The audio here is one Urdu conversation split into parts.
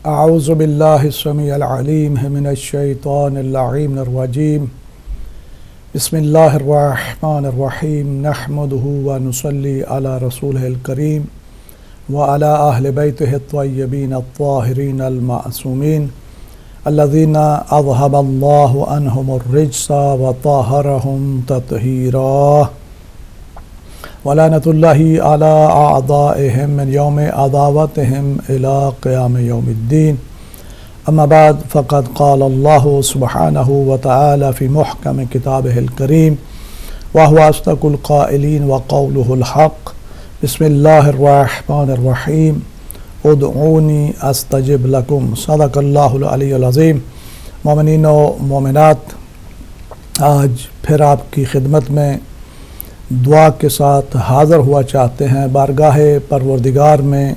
اعوذ باللہ السمیع العلیم من الشیطان اللعین الرجیم بسم اللہ الرحمن الرحیم نحمده ونصلی علی رسولہ الکریم وعلی اہل بیتہ الطیبین الطاہرین المعصومین الذین اذہب اللہ عنہم الرجس وطہرہم تطہیرا ولعنۃ اللہ علی اعدائہم من یوم عداوتہم الی قیام یوم الدین اما بعد فقد قال اللہ سبحانہ وتعالی فی محکم کتابہ الکریم وہو اصدق القائلین وقولہ الحق بسم اللہ الرحمن الرحیم ادعونی استجب لکم صدق اللہ العلی العظیم۔ مومنین و مومنات، آج پھر آپ کی خدمت میں دعا کے ساتھ حاضر ہوا چاہتے ہیں۔ بارگاہ پروردگار میں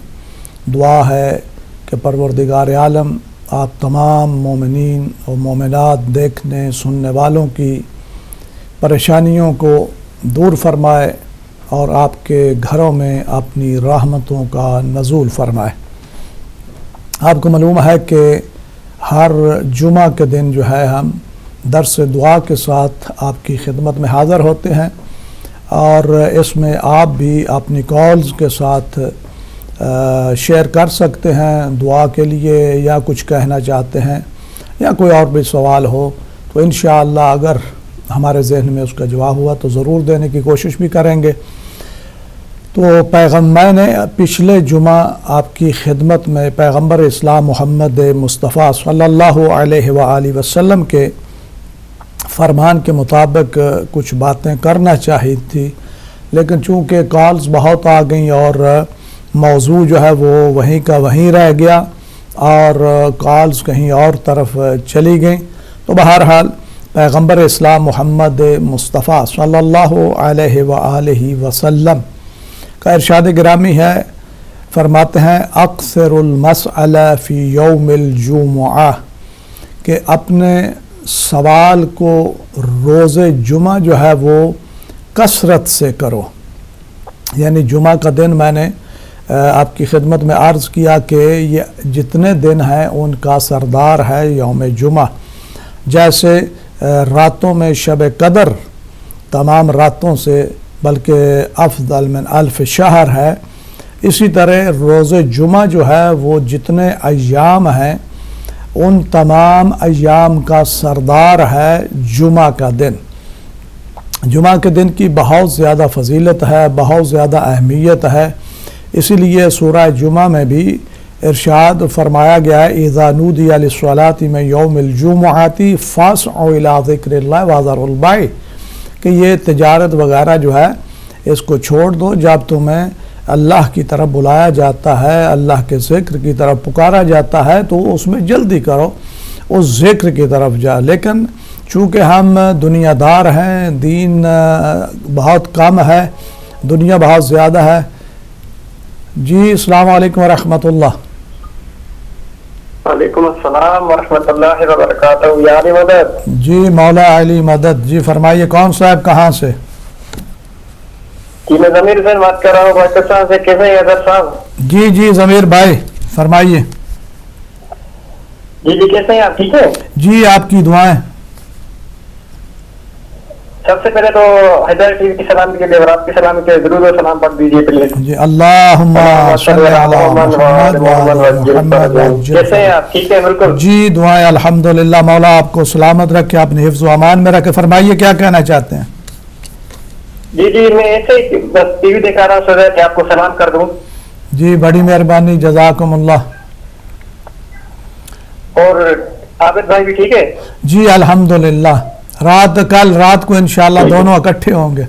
دعا ہے کہ پروردگار عالم آپ تمام مومنین و مومنات دیکھنے سننے والوں کی پریشانیوں کو دور فرمائے اور آپ کے گھروں میں اپنی رحمتوں کا نزول فرمائے۔ آپ کو معلوم ہے کہ ہر جمعہ کے دن جو ہے ہم درس دعا کے ساتھ آپ کی خدمت میں حاضر ہوتے ہیں، اور اس میں آپ بھی اپنی کالز کے ساتھ شیئر کر سکتے ہیں دعا کے لیے، یا کچھ کہنا چاہتے ہیں یا کوئی اور بھی سوال ہو تو انشاءاللہ اگر ہمارے ذہن میں اس کا جواب ہوا تو ضرور دینے کی کوشش بھی کریں گے۔ تو میں نے پچھلے جمعہ آپ کی خدمت میں پیغمبر اسلام محمد مصطفیٰ صلی اللہ علیہ وآلہ وسلم کے فرمان کے مطابق کچھ باتیں کرنا چاہی تھی، لیکن چونکہ کالز بہت آ گئیں اور موضوع جو ہے وہ وہیں کا وہیں رہ گیا اور کالز کہیں اور طرف چلی گئیں، تو بہرحال پیغمبر اسلام محمد مصطفیٰ صلی اللہ علیہ وآلہ وسلم کا ارشاد گرامی ہے، فرماتے ہیں اکثر المسئلہ فی یوم الجمعہ، کہ اپنے سوال کو روز جمعہ جو ہے وہ کثرت سے کرو۔ یعنی جمعہ کا دن میں نے آپ کی خدمت میں عرض کیا کہ یہ جتنے دن ہیں ان کا سردار ہے یوم جمعہ۔ جیسے راتوں میں شب قدر تمام راتوں سے بلکہ افضل من الف شہر ہے، اسی طرح روز جمعہ جو ہے وہ جتنے ایام ہیں ان تمام ایام کا سردار ہے جمعہ کا دن۔ جمعہ کے دن کی بہت زیادہ فضیلت ہے، بہت زیادہ اہمیت ہے، اسی لیے سورہ جمعہ میں بھی ارشاد فرمایا گیا ہے اذا نودی للصلاۃ من یوم الجمعۃ فاسعوا الی ذکر اللہ وذروا البیع، کہ یہ تجارت وغیرہ جو ہے اس کو چھوڑ دو، جب تمہیں اللہ کی طرف بلایا جاتا ہے، اللہ کے ذکر کی طرف پکارا جاتا ہے تو اس میں جلدی کرو، اس ذکر کی طرف جا۔ لیکن چونکہ ہم دنیا دار ہیں، دین بہت کم ہے، دنیا بہت زیادہ ہے۔ جی السلام علیکم ورحمۃ اللہ۔ وعلیکم السلام ورحمۃ اللہ وبرکاتہ۔ یا علی مدد۔ جی مولا علی مدد۔ جی فرمائیے کون صاحب کہاں سے؟ جی میں ضمیر حسین بات کر رہا ہوں پاکستان سے۔ کیسے ہیں حضرت صاحب؟ جی جی ضمیر بھائی فرمائیے۔ جی کیسے ہیں آپ؟ ٹھیک ہے جی آپ کی دعائیں۔ سب سے پہلے تو حیدر ٹی وی کی سلامی کے لیے اور آپ کی سلامی کے درود و سلام پڑھ دیجیے پلیز۔ جی اللہم صلی علی محمد وعلی محمد۔ کیسے ہیں آپ؟ ٹھیک ہے بالکل جی دعائیں الحمدللہ، مولا آپ کو سلامت رکھے، اپنے حفظ و امان میں رکھے۔ فرمائیے کیا کہنا چاہتے ہیں؟ جی میں ایسے ہی بس ٹی وی دیکھا رہا ہوں، سوچا کہ آپ کو سلام کر دوں۔ جی بڑی مہربانی، جزاکم اللہ۔ اور عابد بھائی بھی ٹھیک ہے؟ جی الحمدللہ، کل رات کو انشاءاللہ دونوں اکٹھے ہوں گے۔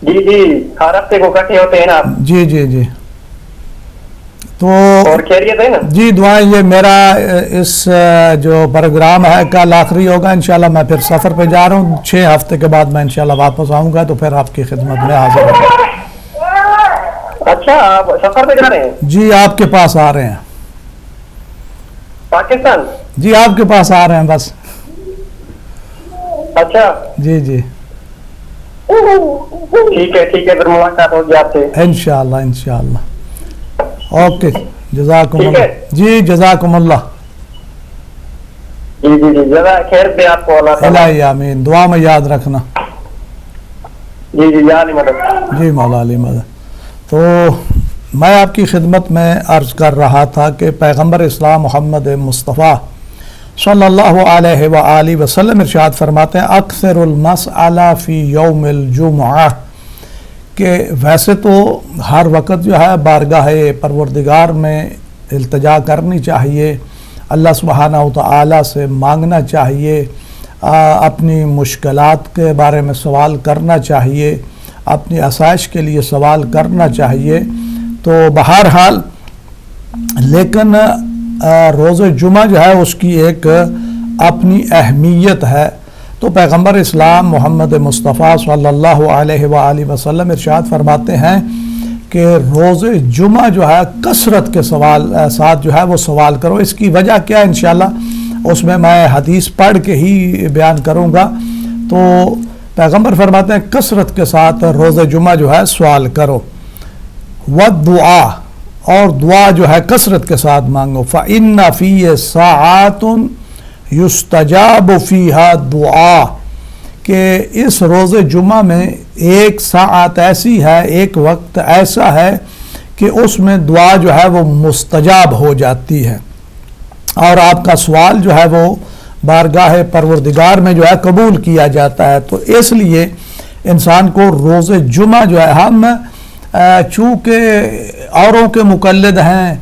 جی ہر ہفتے کو اکٹھے ہوتے ہیں نا آپ؟ جی جی جی تو اور خیریت ہے نا؟ جی دعائیں۔ یہ میرا اس جو پروگرام ہے کل آخری ہوگا انشاءاللہ، میں پھر سفر پہ جا رہا ہوں، 6 ہفتے کے بعد میں انشاءاللہ واپس آؤں گا، تو پھر آپ کی خدمت میں حاضر ہوں گا۔ اچھا آپ سفر پہ جا رہے ہیں؟ جی آپ کے پاس آ رہے ہیں۔ پاکستان؟ جی آپ کے پاس آ رہے ہیں بس۔ اچھا جی جی ٹھیک ہے پھر ملاقات ہوگی آپ سے انشاءاللہ۔ اوکے جزاکم ٹھیک اللہ. ہے. جی جزاکم اللہ. جی جی جی جزاک خیر پہ آپ کو اللہ تعالیٰ. الہی آمین. دعا میں یاد رکھنا. جی جی یا علی مدد. جی مولا علی مدد. تو میں آپ کی خدمت میں عرض کر رہا تھا کہ پیغمبر اسلام محمد مصطفیٰ صلی اللہ علیہ وآلہ وسلم ارشاد فرماتے ہیں اکثر المسألہ فی یوم الجمعہ، کہ ویسے تو ہر وقت جو ہے بارگاہ پروردگار میں التجا کرنی چاہیے، اللہ سبحانہ وتعالی سے مانگنا چاہیے، اپنی مشکلات کے بارے میں سوال کرنا چاہیے، اپنی آسائش کے لیے سوال کرنا چاہیے. تو بہرحال لیکن روز جمعہ جو ہے اس کی ایک اپنی اہمیت ہے. تو پیغمبر اسلام محمد مصطفیٰ صلی اللہ علیہ وآلہ وسلم ارشاد فرماتے ہیں کہ روز جمعہ جو ہے کثرت کے ساتھ جو ہے وہ سوال کرو. اس کی وجہ کیا ہے انشاءاللہ اس میں حدیث پڑھ کے ہی بیان کروں گا. تو پیغمبر فرماتے ہیں کثرت کے ساتھ روز جمعہ جو ہے سوال کرو. والدعا، اور دعا جو ہے کثرت کے ساتھ مانگو. فَإِنَّ فِيهِ سَاعَاتٌ یستجاب فیہا دعا، کہ اس روز جمعہ میں ایک ساعت ایسی ہے، ایک وقت ایسا ہے کہ اس میں دعا جو ہے وہ مستجاب ہو جاتی ہے اور آپ کا سوال جو ہے وہ بارگاہ پروردگار میں جو ہے قبول کیا جاتا ہے. تو اس لیے انسان کو روز جمعہ جو ہے، ہم چونکہ اوروں کے مقلد ہیں،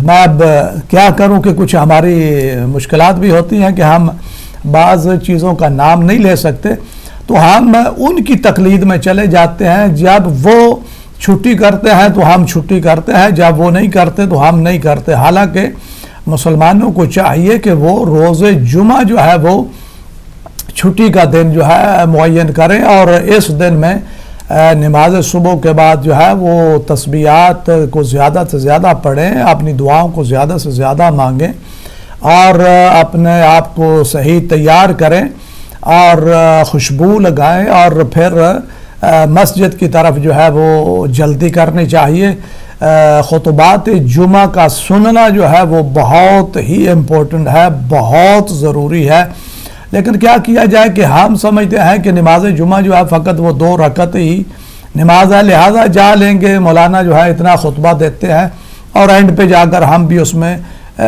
میں اب کیا کروں کہ کچھ ہماری مشکلات بھی ہوتی ہیں کہ ہم بعض چیزوں کا نام نہیں لے سکتے، تو ہم ان کی تقلید میں چلے جاتے ہیں. جب وہ چھٹی کرتے ہیں تو ہم چھٹی کرتے ہیں، جب وہ نہیں کرتے تو ہم نہیں کرتے. حالانکہ مسلمانوں کو چاہیے کہ وہ روز جمعہ جو ہے وہ چھٹی کا دن جو ہے معین کریں اور اس دن میں نماز صبح کے بعد جو ہے وہ تسبیحات کو زیادہ سے زیادہ پڑھیں، اپنی دعاؤں کو زیادہ سے زیادہ مانگیں اور اپنے آپ کو صحیح تیار کریں اور خوشبو لگائیں اور پھر مسجد کی طرف جو ہے وہ جلدی کرنی چاہیے. خطبات جمعہ کا سننا جو ہے وہ بہت ہی امپورٹنٹ ہے، بہت ضروری ہے. لیکن کیا کیا جائے کہ ہم سمجھتے ہیں کہ نماز جمعہ جو ہے فقط وہ 2 رکعت ہی نماز ہے، لہٰذا جا لیں گے، مولانا جو ہے اتنا خطبہ دیتے ہیں اور اینڈ پہ جا کر ہم بھی اس میں.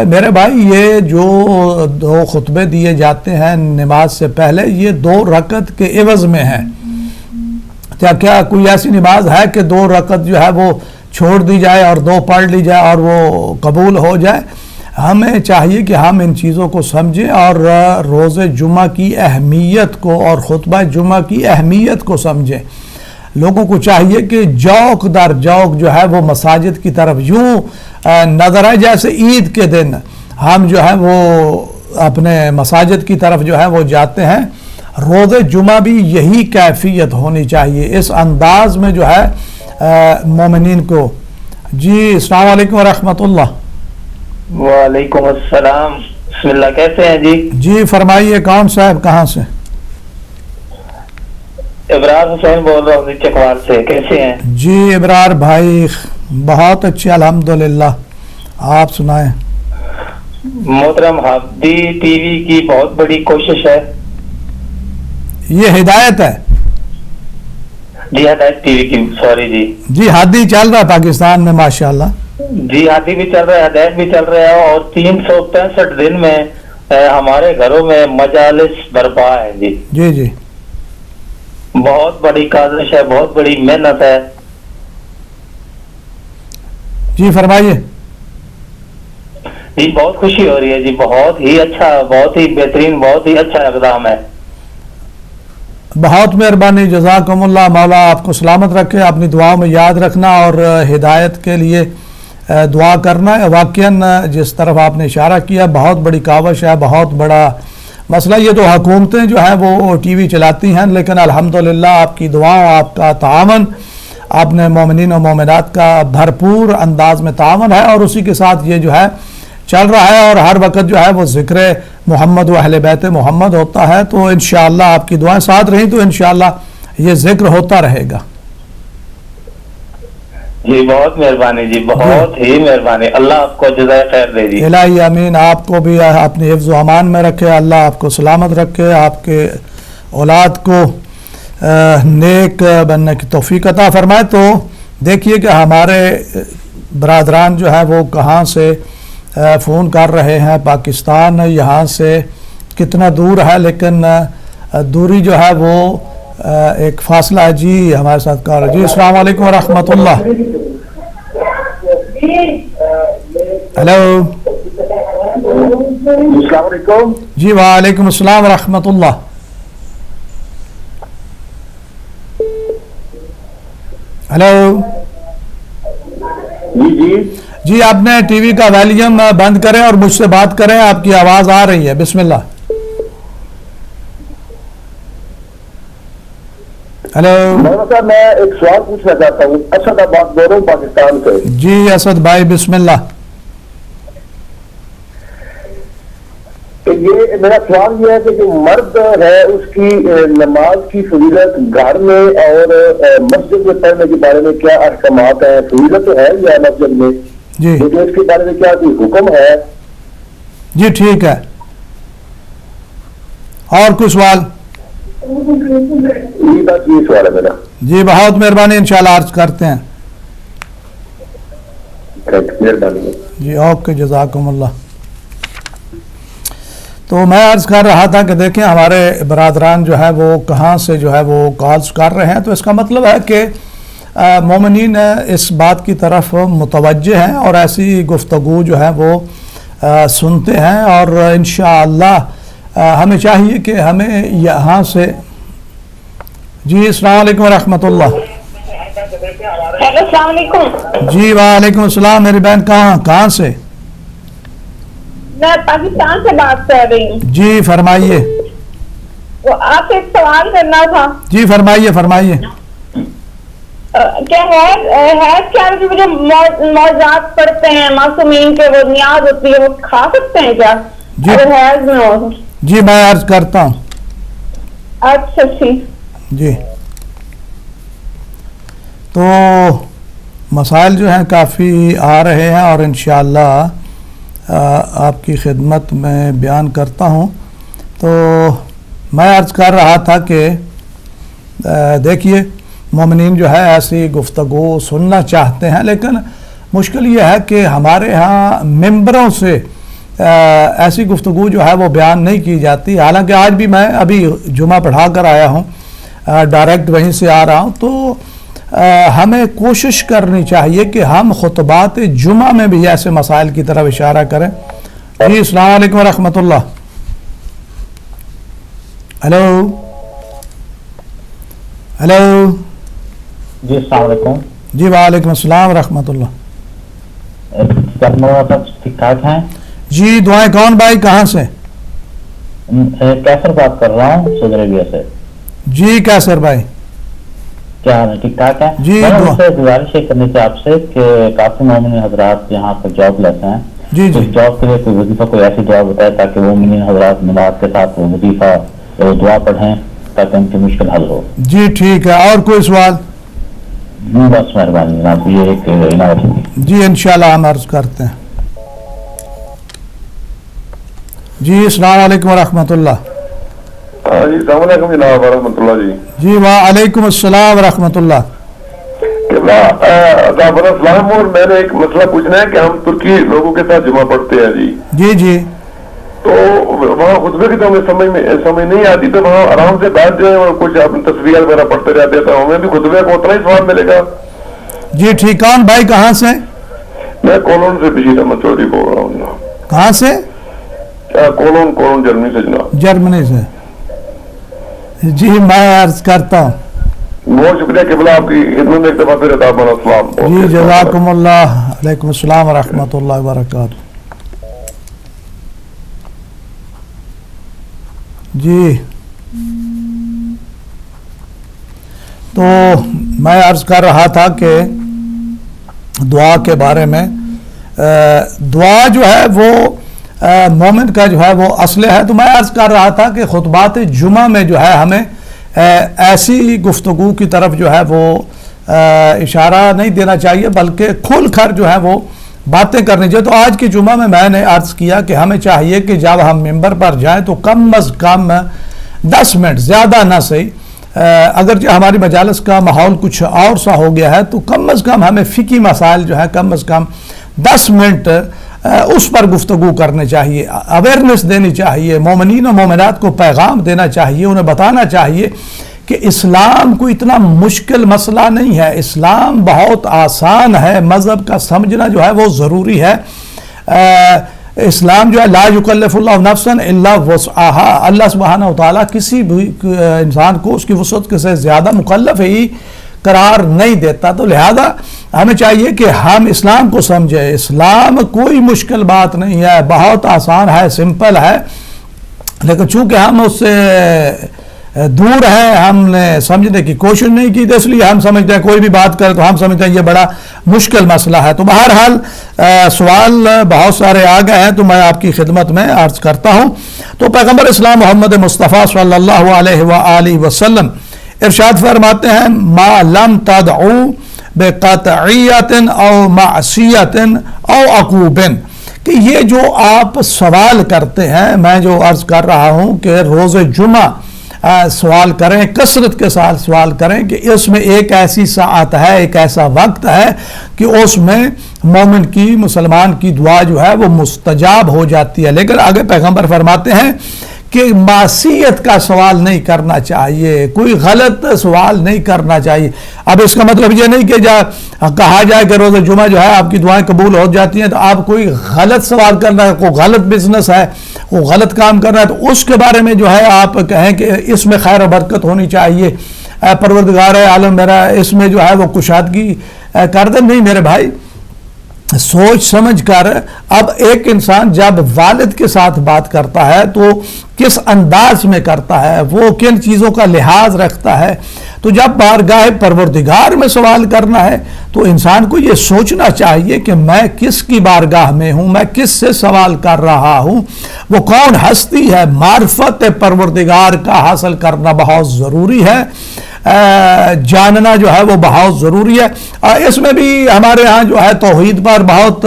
میرے بھائی یہ جو 2 خطبے دیے جاتے ہیں نماز سے پہلے، یہ 2 رکعت کے عوض میں ہیں. کیا کوئی ایسی نماز ہے کہ 2 رکعت جو ہے وہ چھوڑ دی جائے اور 2 پڑھ لی جائے اور وہ قبول ہو جائے؟ ہمیں چاہیے کہ ہم ان چیزوں کو سمجھیں اور روز جمعہ کی اہمیت کو اور خطبہ جمعہ کی اہمیت کو سمجھیں. لوگوں کو چاہیے کہ جوق در جوق جو ہے وہ مساجد کی طرف یوں نظر ہے جیسے عید کے دن ہم جو ہے وہ اپنے مساجد کی طرف جو ہے وہ جاتے ہیں. روز جمعہ بھی یہی کیفیت ہونی چاہیے، اس انداز میں جو ہے مومنین کو. جی السلام علیکم ورحمۃ اللہ. وعلیکم السلام. بسم اللہ. کیسے ہیں جی؟ جی فرمائیے. کون صاحب کہاں سے؟ ابرار حسین بول رہا ہوں چکوال سے. کیسے ہیں جی ابرار بھائی؟ بہت اچھے الحمدللہ. آپ سنائیں. محترم ہادی ٹی وی کی بہت بڑی کوشش ہے. یہ ہدایت ہے جی ہدایت ٹی وی کی، سوری جی. جی ہادی چل رہا ہے پاکستان میں ماشاءاللہ. جی ہادی بھی چل رہا ہے، ہدایت بھی چل رہا ہے اور 365 دن میں ہمارے گھروں میں مجالس برپا ہے. جی جی جی بہت بڑی کاوش ہے، بہت بڑی محنت ہے. جی فرمائیے. جی بہت خوشی ہو رہی ہے جی. بہت ہی اچھا، بہت ہی بہترین، بہت ہی اچھا اقدام ہے. بہت مہربانی. جزاکم اللہ. مولا آپ کو سلامت رکھے. اپنی دعاؤں میں یاد رکھنا اور ہدایت کے لیے دعا کرنا ہے. واقعاً جس طرف آپ نے اشارہ کیا بہت بڑی کاوش ہے، بہت بڑا مسئلہ. یہ تو حکومتیں جو ہیں وہ ٹی وی چلاتی ہیں، لیکن الحمدللہ آپ کی دعاؤں، آپ کا تعاون، آپ نے مومنین و مومنات کا بھرپور انداز میں تعاون ہے اور اسی کے ساتھ یہ جو ہے چل رہا ہے اور ہر وقت جو ہے وہ ذکر محمد و اہل بیت محمد ہوتا ہے. تو انشاءاللہ آپ کی دعائیں ساتھ رہیں تو انشاءاللہ یہ ذکر ہوتا رہے گا. جی بہت مہربانی جی، بہت ہی مہربانی، اللہ آپ کو جزائے خیر دے جی۔ الہی امین، آپ کو بھی اپنی حفظ و امان میں رکھے، اللہ آپ کو سلامت رکھے، آپ کے اولاد کو نیک بننے کی توفیق عطا فرمائے۔ تو دیکھیے کہ ہمارے برادران جو ہے وہ کہاں سے فون کر رہے ہیں، پاکستان یہاں سے کتنا دور ہے، لیکن دوری جو ہے وہ ایک فاصلہ ہے۔ جی ہمارے ساتھ کال، جی السلام علیکم ورحمۃ اللہ۔ ہیلو، السلام علیکم۔ جی وعلیکم السلام ورحمۃ اللہ۔ ہیلو، جی آپ نے ٹی وی کا والیوم بند کریں اور مجھ سے بات کریں، آپ کی آواز آ رہی ہے، بسم اللہ۔ ہیلو، مولانا صاحب میں ایک سوال پوچھنا چاہتا ہوں، اسد آباد بول رہا ہوں پاکستان سے۔ جی اسد بھائی بسم اللہ۔ یہ میرا سوال یہ ہے کہ جو مرد ہے اس کی نماز کی فضیلت گھر میں اور مسجد میں پڑھنے کے بارے میں کیا احکامات ہیں؟ فضیلت تو ہے یا مسجد میں، جی لیکن اس کے بارے میں کیا کوئی حکم ہے؟ جی ٹھیک ہے، اور کوئی سوال؟ یہ بس یہ سوال ہے میرا۔ جی بہت مہربانی، انشاءاللہ عرض کرتے ہیں۔ مہربانی۔ جی اوکے، جزاکم اللہ۔ تو میں عرض کر رہا تھا کہ دیکھیں ہمارے برادران جو ہے وہ کہاں سے جو ہے وہ کالز کر رہے ہیں، تو اس کا مطلب ہے کہ مومنین اس بات کی طرف متوجہ ہیں اور ایسی گفتگو جو ہے وہ سنتے ہیں، اور انشاءاللہ ہمیں چاہیے کہ ہمیں یہاں سے، جی السلام علیکم ورحمۃ اللہ۔ السلام علیکم۔ جی وعلیکم السلام، میری بہن کہاں سے؟ میں پاکستان سے بات کر رہی ہوں۔ جی فرمائیے۔ وہ آپ سے ایک سوال کرنا تھا۔ جی فرمائیے فرمائیے۔ کیا حیض کے آگے جو موضوعات پڑھتے ہیں معصومین کے، وہ نیاز ہوتی ہے، وہ کھا سکتے ہیں کیا اگر حیض میں ہو؟ جی میں عرض کرتا ہوں۔ اچھا ٹھیک۔ جی تو مسائل جو ہیں کافی آ رہے ہیں اور انشاءاللہ آپ کی خدمت میں بیان کرتا ہوں۔ تو میں عرض کر رہا تھا کہ دیکھیے مومنین جو ہے ایسی گفتگو سننا چاہتے ہیں، لیکن مشکل یہ ہے کہ ہمارے ہاں ممبروں سے ایسی گفتگو جو ہے وہ بیان نہیں کی جاتی، حالانکہ آج بھی میں ابھی جمعہ پڑھا کر آیا ہوں، ڈائریکٹ وہیں سے آ رہا ہوں۔ تو ہمیں کوشش کرنی چاہیے کہ ہم خطبات جمعہ میں بھی ایسے مسائل کی طرف اشارہ کریں۔ جی السلام علیکم ورحمۃ اللہ۔ ہیلو ہیلو، جی السلام علیکم۔ جی وعلیکم السلام ورحمۃ اللہ۔ ٹھیک ٹھاک ہیں؟ جی دعائیں، کون بھائی کہاں سے؟ کیسر بات کر رہا ہوں سعودی عربیہ سے۔ جی کیسر بھائی، کیا حال ہے؟ ٹھیک ٹھاک ہے؟ جی گزارش کرنی تھی آپ سے کہ کافی مومن حضرات یہاں پر جاب لیتے ہیں، جی جی جاب کے لیے کوئی وظیفہ، کوئی ایسی دعا بتائے تاکہ مومن حضرات نماز کے ساتھ وہ وظیفہ دعا پڑھیں تاکہ ان کی مشکل حل ہو۔ جی ٹھیک ہے، اور کوئی سوال؟ بس مہربانی جناب، یہ ایک عنایت ہوگی۔ جی انشاءاللہ ہم عرض کرتے ہیں۔ جی السلام علیکم ورحمۃ اللہ۔ جی السلام علیکم جناب ورحمۃ اللہ۔ جی جی وعلیکم السلام ورحمۃ اللہ۔ السلام، اور میں نے ایک مسئلہ پوچھنا ہے کہ ہم ترکی لوگوں کے ساتھ جمعہ پڑھتے ہیں جی، جی جی تو وہاں خطبے کی تو ہمیں سمجھ نہیں آتی، تو وہاں آرام سے بیٹھ جائیں اور کچھ اپنی تصویر وغیرہ پڑھتے رہتے ہیں، تو ہمیں بھی خطبے کو اتنا ہی ثواب ملے گا؟ جی ٹھیک، کون بھائی کہاں سے؟ میں کولون سے بشیر احمد چودھری بول رہا ہوں جناب۔ کہاں سے؟ کولون جرمنی سے جناب۔ جرمنی سے۔ جی میں عرض کرتا ہوں۔ بہت شکریہ قبلہ، آپ کی خدمت میں ایک دفعہ پھر عطا بنا السلام۔ جی جزاکم اللہ، علیکم السلام ورحمۃ اللہ وبرکاتہ۔ جی تو میں عرض کر رہا تھا کہ دعا کے بارے میں، دعا جو ہے وہ مومن کا جو ہے وہ اصل ہے۔ تو میں عرض کر رہا تھا کہ خطبات جمعہ میں جو ہے ہمیں ایسی گفتگو کی طرف جو ہے وہ اشارہ نہیں دینا چاہیے بلکہ کھل کر جو ہے وہ باتیں کرنی چاہیے۔ تو آج کی جمعہ میں نے عرض کیا کہ ہمیں چاہیے کہ جب ہم ممبر پر جائیں تو کم از کم 10 منٹ، زیادہ نہ صحیح، اگرچہ ہماری مجالس کا ماحول کچھ اور سا ہو گیا ہے تو کم از کم ہمیں فقہی مسائل جو ہے کم از کم 10 منٹ اس پر گفتگو کرنے چاہیے، اویئرنیس دینی چاہیے، مومنین و مومنات کو پیغام دینا چاہیے، انہیں بتانا چاہیے کہ اسلام کوئی اتنا مشکل مسئلہ نہیں ہے، اسلام بہت آسان ہے، مذہب کا سمجھنا جو ہے وہ ضروری ہے۔ اسلام جو ہے لا یکلف اللہ نفسا الا وسعہا، اللہ سبحانہ وتعالیٰ کسی بھی انسان کو اس کی وسعت سے زیادہ مکلف ہی قرار نہیں دیتا، تو لہذا ہمیں چاہیے کہ ہم اسلام کو سمجھیں۔ اسلام کوئی مشکل بات نہیں ہے، بہت آسان ہے، سمپل ہے، لیکن چونکہ ہم اس سے دور ہیں، ہم نے سمجھنے کی کوشش نہیں کی، تو اس لیے ہم سمجھتے ہیں کوئی بھی بات کرے تو ہم سمجھتے ہیں یہ بڑا مشکل مسئلہ ہے۔ تو بہرحال سوال بہت سارے آ گئے ہیں تو میں آپ کی خدمت میں عرض کرتا ہوں۔ تو پیغمبر اسلام محمد مصطفیٰ صلی اللہ علیہ وآلہ وسلم ارشاد فرماتے ہیں ما لم تدعو بقطعیت او معصیت او عقوب، کہ یہ جو آپ سوال کرتے ہیں، میں جو عرض کر رہا ہوں کہ روز جمعہ سوال کریں، کثرت کے ساتھ سوال کریں کہ اس میں ایک ایسی ساعت ہے، ایک ایسا وقت ہے کہ اس میں مومن کی، مسلمان کی دعا جو ہے وہ مستجاب ہو جاتی ہے۔ لیکن آگے پیغمبر فرماتے ہیں کہ معصیت کا سوال نہیں کرنا چاہیے، کوئی غلط سوال نہیں کرنا چاہیے۔ اب اس کا مطلب یہ نہیں کہ کہا جائے کہ روز جمعہ جو ہے آپ کی دعائیں قبول ہو جاتی ہیں تو آپ کوئی غلط سوال کرنا ہے، کوئی غلط بزنس ہے، کوئی غلط کام کرنا ہے تو اس کے بارے میں جو ہے آپ کہیں کہ اس میں خیر و برکت ہونی چاہیے، پروردگار عالم میرا اس میں جو ہے وہ کشادگی کر دے۔ نہیں میرے بھائی، سوچ سمجھ کر، اب ایک انسان جب والد کے ساتھ بات کرتا ہے تو کس انداز میں کرتا ہے، وہ کن چیزوں کا لحاظ رکھتا ہے، تو جب بارگاہ پروردگار میں سوال کرنا ہے تو انسان کو یہ سوچنا چاہیے کہ میں کس کی بارگاہ میں ہوں، میں کس سے سوال کر رہا ہوں، وہ کون ہستی ہے۔ معرفت پروردگار کا حاصل کرنا بہت ضروری ہے، جاننا جو ہے وہ بہت ضروری ہے۔ اس میں بھی ہمارے ہاں جو ہے توحید پر بہت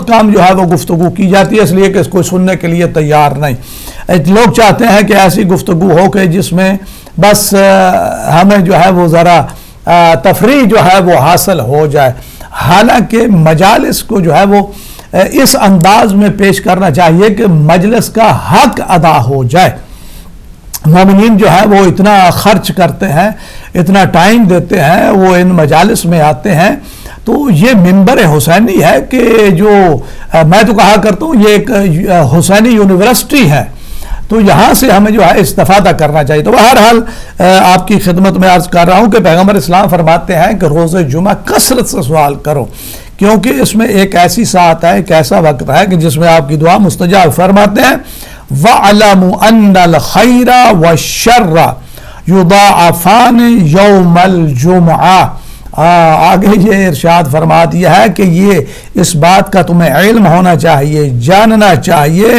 کم جو ہے وہ گفتگو کی جاتی ہے، اس لیے کہ اس کو سننے کے لیے تیار نہیں۔ لوگ چاہتے ہیں کہ ایسی گفتگو ہو کہ جس میں بس ہمیں جو ہے وہ ذرا تفریح جو ہے وہ حاصل ہو جائے، حالانکہ مجالس کو جو ہے وہ اس انداز میں پیش کرنا چاہیے کہ مجلس کا حق ادا ہو جائے۔ مومنین جو ہے وہ اتنا خرچ کرتے ہیں، اتنا ٹائم دیتے ہیں، وہ ان مجالس میں آتے ہیں، تو یہ منبر حسینی ہے کہ جو میں تو کہا کرتا ہوں یہ ایک حسینی یونیورسٹی ہے، تو یہاں سے ہمیں جو ہے استفادہ کرنا چاہیے۔ تو بہرحال آپ کی خدمت میں عرض کر رہا ہوں کہ پیغمبر اسلام فرماتے ہیں کہ روز جمعہ کثرت سے سوال کرو، کیونکہ اس میں ایک ایسی ساعت ہے، ایک ایسا وقت ہے کہ جس میں آپ کی دعا مستجاب۔ فرماتے ہیں وَعْلَمُوا أَنَّ الْخَيْرَ وَالشَّرَّ يُضَاعَفَانِ يَوْمَ الْجُمْعَةِ، آگے یہ ارشاد فرما دیا ہے کہ یہ اس بات کا تمہیں علم ہونا چاہیے، جاننا چاہیے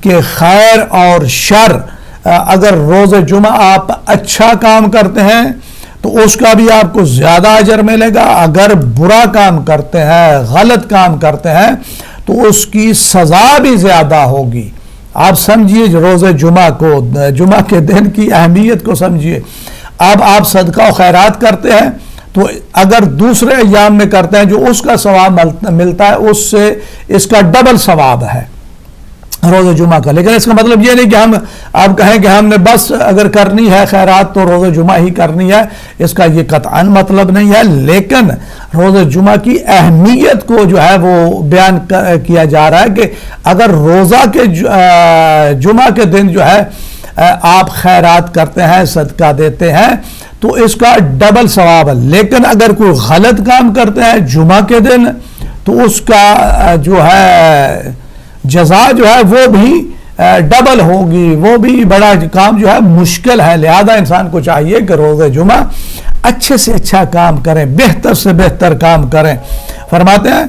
کہ خیر اور شر، اگر روز جمعہ آپ اچھا کام کرتے ہیں تو اس کا بھی آپ کو زیادہ اجر ملے گا، اگر برا کام کرتے ہیں، غلط کام کرتے ہیں تو اس کی سزا بھی زیادہ ہوگی۔ آپ سمجھیے روز جمعہ کو، جمعہ کے دن کی اہمیت کو سمجھیے۔ اب آپ صدقہ و خیرات کرتے ہیں تو اگر دوسرے ایام میں کرتے ہیں جو اس کا ثواب ملتا ہے اس سے اس کا ڈبل ثواب ہے روز جمعہ کا۔ لیکن اس کا مطلب یہ نہیں کہ ہم آپ کہیں کہ ہم نے بس اگر کرنی ہے خیرات تو روز جمعہ ہی کرنی ہے، اس کا یہ قطعاً مطلب نہیں ہے، لیکن روز جمعہ کی اہمیت کو جو ہے وہ بیان کیا جا رہا ہے کہ اگر روزہ کے جمعہ کے دن جو ہے آپ خیرات کرتے ہیں، صدقہ دیتے ہیں تو اس کا ڈبل ثواب ہے، لیکن اگر کوئی غلط کام کرتے ہیں جمعہ کے دن تو اس کا جو ہے جزا جو ہے وہ بھی ڈبل ہوگی، وہ بھی بڑا کام جو ہے مشکل ہے۔ لہذا انسان کو چاہیے کہ روز جمعہ اچھے سے اچھا کام کریں، بہتر سے بہتر کام کریں۔ فرماتے ہیں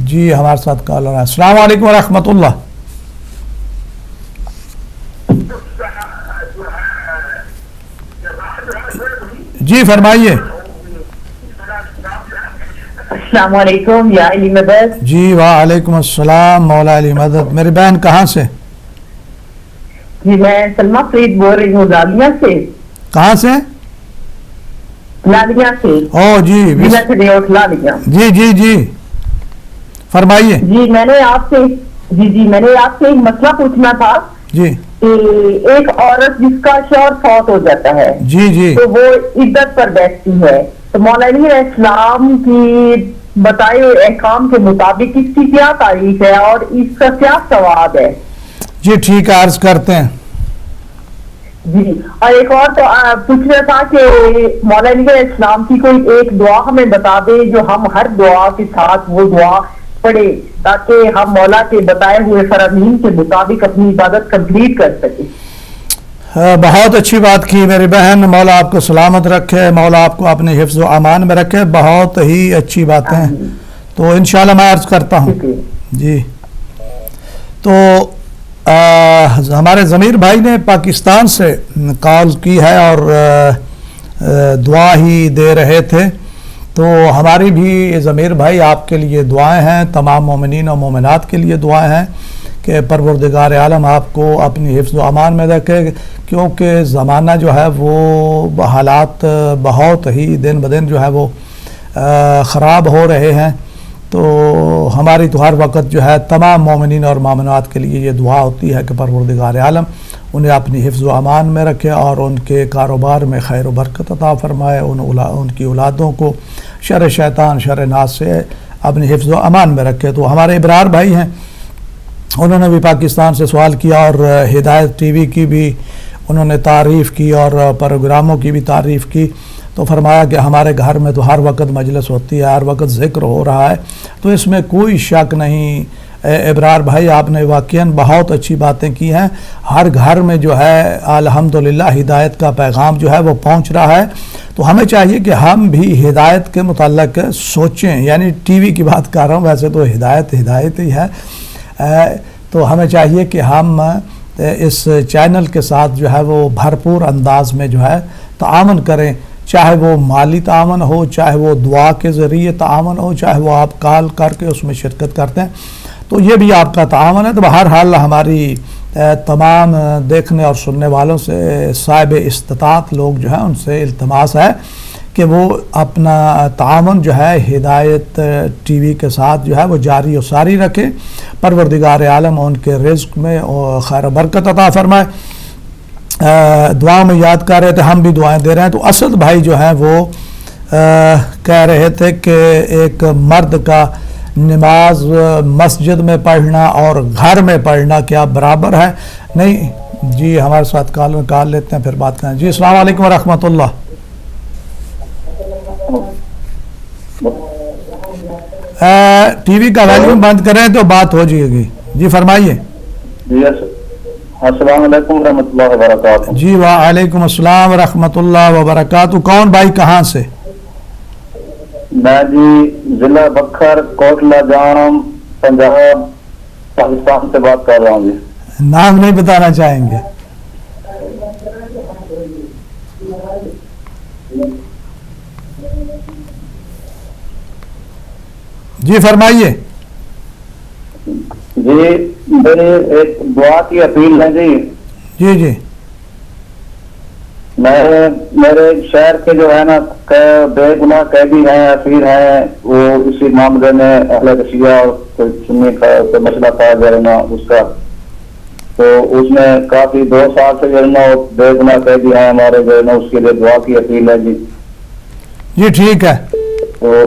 جی ہمارے ساتھ کال رہا ہے۔ السلام علیکم ورحمۃ اللہ۔ جی فرمائیے۔ السلام علیکم یا علی مدد. جی وعلیکم السلام مولا علی مدد. میری بہن کہاں سے؟ جی میں سلمہ فرید بول رہی ہوں لادیاں سے. کہاں سے؟ لادیاں سے. او جی لادیاں. جی جی جی فرمائیے. جی میں نے آپ سے ایک مسئلہ پوچھنا تھا. جی ایک عورت جس کا شوہر فوت ہو جاتا ہے جی جی تو وہ عدت پر بیٹھتی ہے، تو مولانا علیہ السلام کی بتائے ہوئے احکام کے مطابق اس کی کیا تعریف ہے اور اس کا کیا ثواب ہے؟ جی ٹھیک ہے، عرض کرتے ہیں. جی اور ایک اور تو پوچھنا تھا کہ مولانا علیہ السلام کی کوئی ایک دعا ہمیں بتا دے جو ہم ہر دعا کے ساتھ وہ دعا پڑھے تاکہ ہم مولا کے بتائے ہوئے فرامین کے مطابق اپنی عبادت کمپلیٹ کر سکیں. بہت اچھی بات کی میری بہن. مولا آپ کو سلامت رکھے، مولا آپ کو اپنے حفظ و امان میں رکھے. بہت ہی اچھی باتیں ہیں. تو انشاءاللہ میں عرض کرتا ہوں. جی تو ہمارے ضمیر بھائی نے پاکستان سے کال کی ہے اور دعا ہی دے رہے تھے. تو ہماری بھی ضمیر بھائی آپ کے لیے دعائیں ہیں، تمام مومنین اور مومنات کے لیے دعائیں ہیں کہ پروردگار عالم آپ کو اپنی حفظ و امان میں رکھے، کیونکہ زمانہ جو ہے وہ حالات بہت ہی دن بدن جو ہے وہ خراب ہو رہے ہیں. تو ہماری تو ہر وقت جو ہے تمام مومنین اور مومنات کے لیے یہ دعا ہوتی ہے کہ پروردگار عالم انہیں اپنی حفظ و امان میں رکھے اور ان کے کاروبار میں خیر و برکت عطا فرمائے، ان کی اولادوں کو شر شیطان شر ناس سے اپنی حفظ و امان میں رکھے. تو ہمارے ابرار بھائی ہیں، انہوں نے بھی پاکستان سے سوال کیا اور ہدایت ٹی وی کی بھی انہوں نے تعریف کی اور پروگراموں کی بھی تعریف کی. تو فرمایا کہ ہمارے گھر میں تو ہر وقت مجلس ہوتی ہے، ہر وقت ذکر ہو رہا ہے، تو اس میں کوئی شک نہیں. ابرار بھائی آپ نے واقعاً بہت اچھی باتیں کی ہیں. ہر گھر میں جو ہے الحمدللہ ہدایت کا پیغام جو ہے وہ پہنچ رہا ہے. تو ہمیں چاہیے کہ ہم بھی ہدایت کے متعلق سوچیں. یعنی ٹی وی کی بات کر رہا ہوں، ویسے تو ہدایت ہی ہے. تو ہمیں چاہیے کہ ہم اس چینل کے ساتھ جو ہے وہ بھرپور انداز میں جو ہے تعاون کریں، چاہے وہ مالی تعاون ہو، چاہے وہ دعا کے ذریعے تعاون ہو، چاہے وہ آپ کال کر کے اس میں شرکت کرتے ہیں تو یہ بھی آپ کا تعاون ہے. تو بہرحال ہماری تمام دیکھنے اور سننے والوں سے صاحب استطاعت لوگ جو ہیں ان سے التماس ہے کہ وہ اپنا تعاون جو ہے ہدایت ٹی وی کے ساتھ جو ہے وہ جاری و ساری رکھیں. پروردگار عالم ان کے رزق میں خیر و برکت عطا فرمائے. دعا میں یاد کر رہے تھے، ہم بھی دعائیں دے رہے ہیں. تو اسد بھائی جو ہیں وہ کہہ رہے تھے کہ ایک مرد کا نماز مسجد میں پڑھنا اور گھر میں پڑھنا کیا برابر ہے؟ نہیں جی، ہمارے ساتھ کال لیتے ہیں پھر بات کریں. جی السلام علیکم ورحمۃ اللہ. ٹی وی کا والیوم بند کریں تو بات ہو جائے گی. جی فرمائیے. جی السلام علیکم ورحمۃ اللہ وبرکاتہ. جی وعلیکم السلام ورحمۃ اللہ وبرکاتہ. کون بھائی کہاں سے؟ میں جی ضلع بکھر کوٹلہ جام پنجاب پاکستان سے بات کر رہا ہوں. جی نام نہیں بتانا چاہیں گے؟ جی فرمائیے. جی میری ایک دعا کی اپیل ہے. جی جی جی میں میرے شہر کے جو ہے نا بے گناہ قیدی ہیں، اسیر ہیں، وہ اسی معاملے میں اہل شیعہ اور سنی کا مسئلہ تھا جو ہے نا اس کا. تو اس میں کافی 2 سال سے جو ہے نا بے گناہ قیدی ہیں ہمارے جو ہے نا، اس کے لیے دعا کی اپیل ہے. جی جی ٹھیک ہے. تو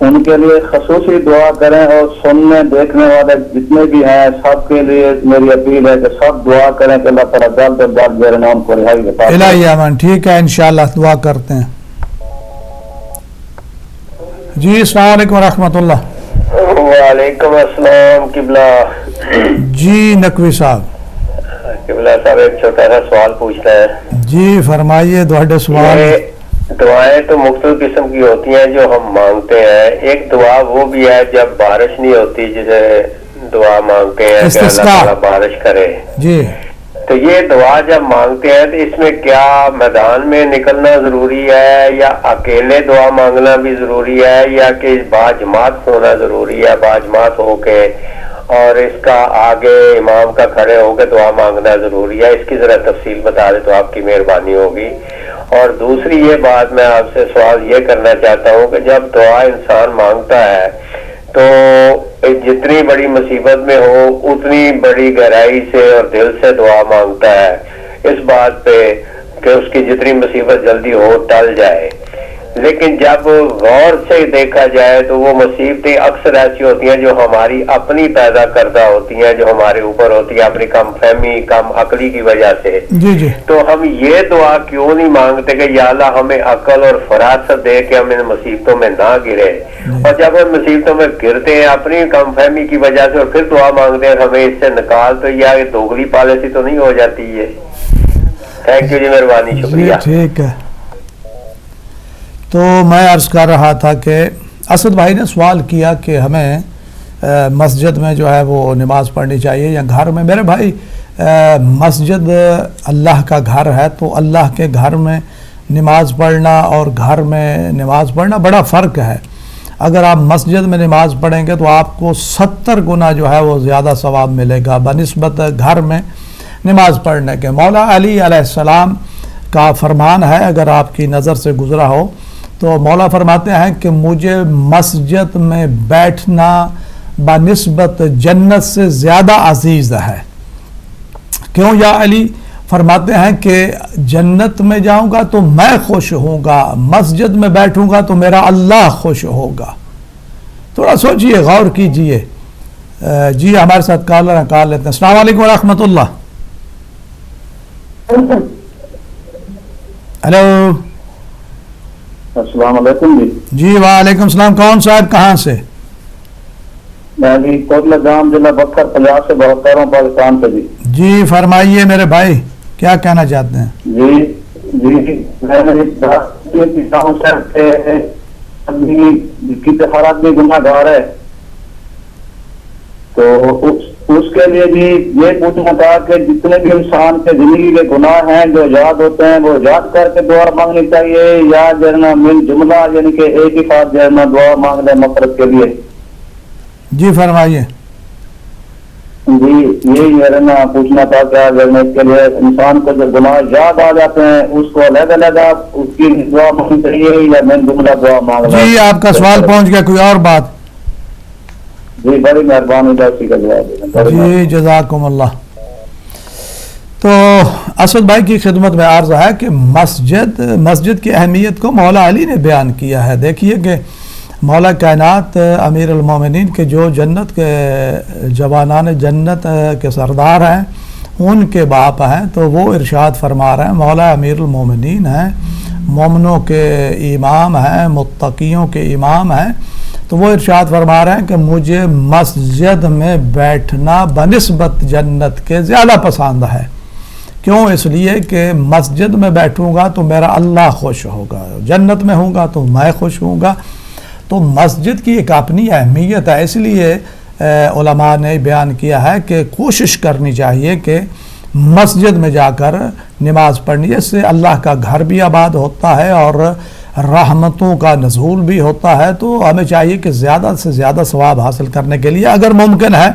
ان کے لیے خصوصی دعا کریں اور سننے دیکھنے والے جتنے بھی ہیں سب کے لیے میری اپیل ہے کہ سب دعا کریں کہ اللہ تعالیٰ جلد از جلد جو ہے نا ان کو رہائی عطا فرمائے. الہی امان. ٹھیک ہے انشاءاللہ دعا کرتے ہیں. جی السلام علیکم ورحمۃ اللہ. وعلیکم السلام. قبلہ جی نقوی صاحب. قبلہ صاحب ایک چھوٹا سا سوال پوچھنا ہے. جی فرمائیے. دوہرے سوال. دعائیں تو مختلف قسم کی ہوتی ہیں جو ہم مانگتے ہیں. ایک دعا وہ بھی ہے جب بارش نہیں ہوتی جسے دعا مانگتے ہیں کہ اللہ تعالیٰ بارش کرے. جی تو یہ دعا جب مانگتے ہیں تو اس میں کیا میدان میں نکلنا ضروری ہے یا اکیلے دعا مانگنا بھی ضروری ہے یا کہ باجماعت ہونا ضروری ہے، باجماعت ہو کے اور اس کا آگے امام کا کھڑے ہو کے دعا مانگنا ضروری ہے؟ اس کی ذرا تفصیل بتا دیں تو آپ کی مہربانی ہوگی۔ اور دوسری یہ بات میں آپ سے سوال یہ کرنا چاہتا ہوں کہ جب دعا انسان مانگتا ہے تو جتنی بڑی مصیبت میں ہو اتنی بڑی گہرائی سے اور دل سے دعا مانگتا ہے اس بات پہ کہ اس کی جتنی مصیبت جلدی ہو ٹل جائے، لیکن جب غور سے دیکھا جائے تو وہ مصیبتیں اکثر ایسی ہوتی ہیں جو ہماری اپنی پیدا کردہ ہوتی ہیں، جو ہمارے اوپر ہوتی ہیں اپنی کم فہمی کم عقلی کی وجہ سے۔ جی تو ہم یہ دعا کیوں نہیں مانگتے کہ یا اللہ ہمیں عقل اور فراست دے کہ ہم ان مصیبتوں میں نہ گرے، اور جب ہم مصیبتوں میں گرتے ہیں اپنی کم فہمی کی وجہ سے اور پھر دعا مانگتے ہیں ہمیں اس سے نکال، تو یا یہ دوگلی پالیسی تو نہیں ہو جاتی ہے؟ تھینک یو جی، مہربانی، شکریہ۔ ٹھیک ہے، تو میں عرض کر رہا تھا کہ اسد بھائی نے سوال کیا کہ ہمیں مسجد میں جو ہے وہ نماز پڑھنی چاہیے یا گھر میں۔ میرے بھائی مسجد اللہ کا گھر ہے، تو اللہ کے گھر میں نماز پڑھنا اور گھر میں نماز پڑھنا بڑا فرق ہے۔ اگر آپ مسجد میں نماز پڑھیں گے تو آپ کو 70 گنا جو ہے وہ زیادہ ثواب ملے گا بنسبت گھر میں نماز پڑھنے کے۔ مولا علی علیہ السلام کا فرمان ہے، اگر آپ کی نظر سے گزرا ہو تو مولا فرماتے ہیں کہ مجھے مسجد میں بیٹھنا بنسبت جنت سے زیادہ عزیز ہے۔ کیوں یا علی؟ فرماتے ہیں کہ جنت میں جاؤں گا تو میں خوش ہوں گا، مسجد میں بیٹھوں گا تو میرا اللہ خوش ہوگا۔ تھوڑا سوچئے، غور کیجئے۔ جی ہمارے ساتھ کالر ہیں، کال لیتے ہیں۔ السلام علیکم ورحمۃ اللہ۔ ہیلو، السلام علیکم جی۔ جی وعلیکم السلام، کون صاحب کہاں سے؟ میں جی کوٹلا گام ضلع بکر پنجاب سے بات کر رہا ہوں، پاکستان سے جی۔ جی فرمائیے میرے بھائی، کیا کہنا چاہتے ہیں؟ جی میں ہر آدمی گناہ گار ہے، تو اس کے لیے بھی یہ پوچھنا تھا کہ جتنے بھی انسان کے زندگی کے گناہ ہیں جو یاد ہوتے ہیں وہ یاد کر کے دعا مانگنی چاہیے یا جرنا مل جملہ یعنی کہ ایک ہی ساتھ جرنا دعا مانگ لیں مغفرت کے لیے؟ جی فرمائیے۔ جی یہی جرنا پوچھنا تھا کہ جرنا اس کے لیے انسان کو جو گناہ یاد آ جاتے ہیں اس کو علیحدہ علیحدہ اس کی دعا مانگنی چاہیے یا مل جملہ دعا مانگ لیں؟ جی آپ کا سوال پہنچ گیا، کوئی اور بات؟ جی بڑی مہربانی، اسی کا جواب۔ جی جزاکم اللہ۔ تو اسد بھائی کی خدمت میں عرض ہے کہ مسجد کی اہمیت کو مولا علی نے بیان کیا ہے۔ دیکھیے کہ مولا کائنات امیر المومنین کے جو جنت کے جوانان جنت کے سردار ہیں، ان کے باپ ہیں، تو وہ ارشاد فرما رہے ہیں، مولا امیر المومنین ہیں، مومنوں کے امام ہیں، متقیوں کے امام ہیں، تو وہ ارشاد فرما رہے ہیں کہ مجھے مسجد میں بیٹھنا بنسبت جنت کے زیادہ پسند ہے۔ کیوں؟ اس لیے کہ مسجد میں بیٹھوں گا تو میرا اللہ خوش ہوگا، جنت میں ہوں گا تو میں خوش ہوں گا۔ تو مسجد کی ایک اپنی اہمیت ہے، اس لیے علماء نے بیان کیا ہے کہ کوشش کرنی چاہیے کہ مسجد میں جا کر نماز پڑھنی، اس سے اللہ کا گھر بھی آباد ہوتا ہے اور رحمتوں کا نزول بھی ہوتا ہے۔ تو ہمیں چاہیے کہ زیادہ سے زیادہ ثواب حاصل کرنے کے لیے اگر ممکن ہے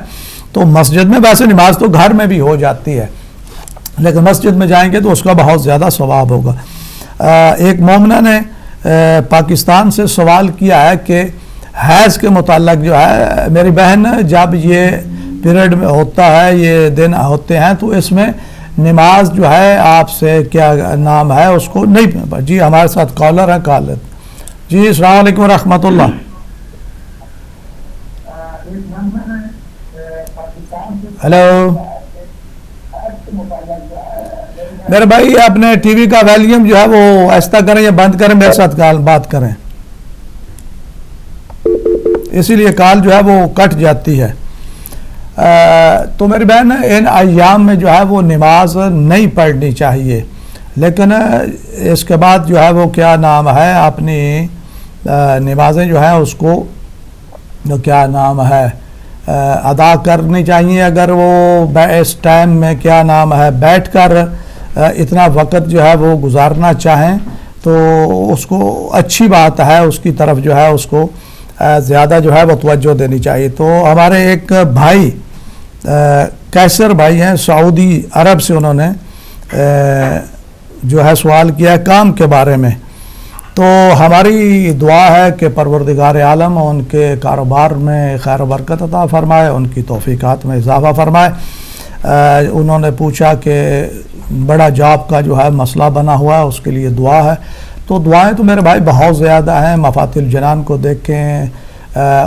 تو مسجد میں، ویسے نماز تو گھر میں بھی ہو جاتی ہے لیکن مسجد میں جائیں گے تو اس کا بہت زیادہ ثواب ہوگا۔ ایک مومنہ نے پاکستان سے سوال کیا ہے کہ حیض کے متعلق جو ہے، میری بہن جب یہ پیریڈ میں ہوتا ہے، یہ دن ہوتے ہیں، تو اس میں نماز جو ہے آپ سے کیا نام ہے اس کو نہیں۔ جی ہمارے ساتھ کالر ہے، کال لیتے۔ جی السلام علیکم ورحمۃ اللہ۔ ہیلو میرے بھائی، اپنے ٹی وی کا ویلیوم جو ہے وہ آہستہ کریں یا بند کریں، میرے ساتھ بات کریں، اسی لیے کال جو ہے وہ کٹ جاتی ہے۔ تو میری بہن، ان ایام میں جو ہے وہ نماز نہیں پڑھنی چاہیے، لیکن اس کے بعد جو ہے وہ کیا نام ہے، اپنی نمازیں جو ہیں اس کو کیا نام ہے ادا کرنی چاہیے. اگر وہ اس ٹائم میں کیا نام ہے بیٹھ کر اتنا وقت جو ہے وہ گزارنا چاہیں تو اس کو اچھی بات ہے, اس کی طرف جو ہے اس کو زیادہ جو ہے وہ توجہ دینی چاہیے. تو ہمارے ایک بھائی کیسر بھائی ہیں سعودی عرب سے, انہوں نے جو ہے سوال کیا ہے کام کے بارے میں. تو ہماری دعا ہے کہ پروردگار عالم ان کے کاروبار میں خیر و برکت عطا فرمائے, ان کی توفیقات میں اضافہ فرمائے. انہوں نے پوچھا کہ بڑا جاب کا جو ہے مسئلہ بنا ہوا ہے, اس کے لیے دعا ہے. تو دعائیں تو میرے بھائی بہت زیادہ ہیں. مفاتیح الجنان کو دیکھیں,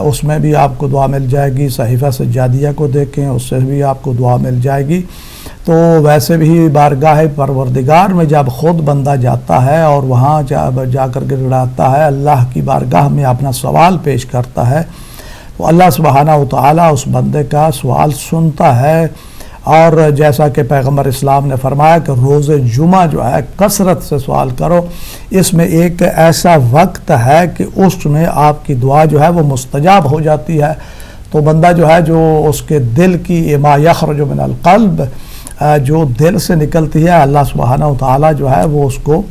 اس میں بھی آپ کو دعا مل جائے گی. صحیفہ سجادیہ کو دیکھیں, اس سے بھی آپ کو دعا مل جائے گی. تو ویسے بھی بارگاہ پروردگار میں جب خود بندہ جاتا ہے اور وہاں جا کر گڑگڑاتا ہے, اللہ کی بارگاہ میں اپنا سوال پیش کرتا ہے, تو اللہ سبحانہ و تعالیٰ اس بندے کا سوال سنتا ہے. اور جیسا کہ پیغمبر اسلام نے فرمایا کہ روز جمعہ جو ہے کثرت سے سوال کرو, اس میں ایک ایسا وقت ہے کہ اس میں آپ کی دعا جو ہے وہ مستجاب ہو جاتی ہے. تو بندہ جو ہے جو اس کے دل کی ما یخرج من القلب, جو دل سے نکلتی ہے, اللہ سبحانہ و تعالیٰ جو ہے وہ اس کو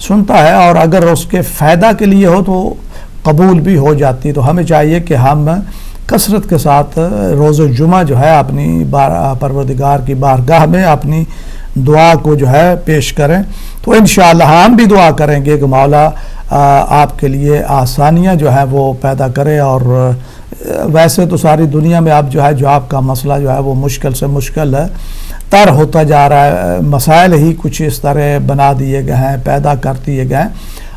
سنتا ہے, اور اگر اس کے فائدہ کے لیے ہو تو قبول بھی ہو جاتی. تو ہمیں چاہیے کہ ہم کثرت کے ساتھ روز جمعہ جو ہے اپنی پروردگار کی بارگاہ میں اپنی دعا کو جو ہے پیش کریں. تو انشاءاللہ ہم بھی دعا کریں گے کہ مولا آپ کے لیے آسانیاں جو ہے وہ پیدا کرے. اور ویسے تو ساری دنیا میں اب جو ہے جاب کا مسئلہ جو ہے وہ مشکل سے مشکل تر ہوتا جا رہا ہے. مسائل ہی کچھ اس طرح بنا دیے گئے ہیں, پیدا کر دیے گئے ہیں,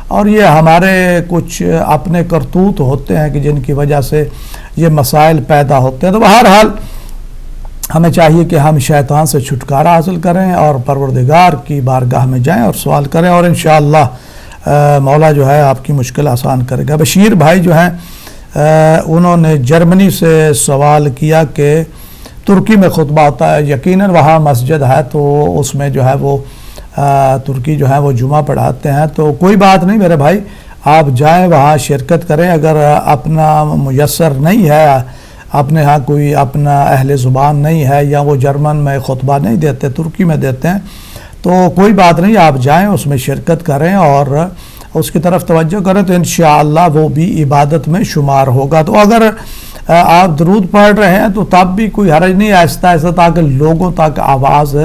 اور یہ ہمارے کچھ اپنے کرتوت ہوتے ہیں کہ جن کی وجہ سے یہ مسائل پیدا ہوتے ہیں. تو بہرحال ہمیں چاہیے کہ ہم شیطان سے چھٹکارا حاصل کریں اور پروردگار کی بارگاہ میں جائیں اور سوال کریں, اور انشاءاللہ مولا جو ہے آپ کی مشکل آسان کرے گا. بشیر بھائی جو ہیں انہوں نے جرمنی سے سوال کیا کہ ترکی میں خطبہ ہوتا ہے, یقیناً وہاں مسجد ہے تو اس میں جو ہے وہ ترکی جو ہے وہ جمعہ پڑھاتے ہیں. تو کوئی بات نہیں میرے بھائی, آپ جائیں وہاں شرکت کریں. اگر اپنا میسر نہیں ہے, اپنے ہاں کوئی اپنا اہل زبان نہیں ہے, یا وہ جرمن میں خطبہ نہیں دیتے, ترکی میں دیتے ہیں, تو کوئی بات نہیں, آپ جائیں اس میں شرکت کریں اور اس کی طرف توجہ کریں, تو انشاءاللہ وہ بھی عبادت میں شمار ہوگا. تو اگر آپ درود پڑھ رہے ہیں تو تب بھی کوئی حرج نہیں, آہستہ آہستہ, تاکہ لوگوں تک آواز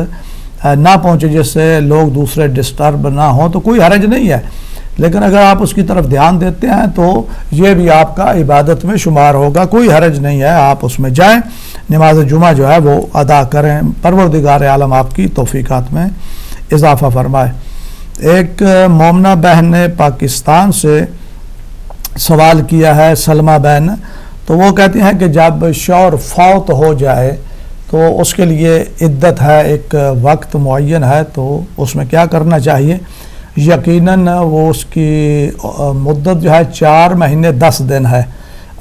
نہ پہنچے, جس سے لوگ دوسرے ڈسٹرب نہ ہوں, تو کوئی حرج نہیں ہے. لیکن اگر آپ اس کی طرف دھیان دیتے ہیں تو یہ بھی آپ کا عبادت میں شمار ہوگا, کوئی حرج نہیں ہے. آپ اس میں جائیں, نماز جمعہ جو ہے وہ ادا کریں. پروردگار عالم آپ کی توفیقات میں اضافہ فرمائے. ایک مومنہ بہن نے پاکستان سے سوال کیا ہے, سلمہ بہن. تو وہ کہتی ہیں کہ جب شوہر فوت ہو جائے تو اس کے لیے عدت ہے, ایک وقت معین ہے, تو اس میں کیا کرنا چاہیے. یقیناً وہ اس کی مدت جو ہے 4 مہینے 10 دن ہے.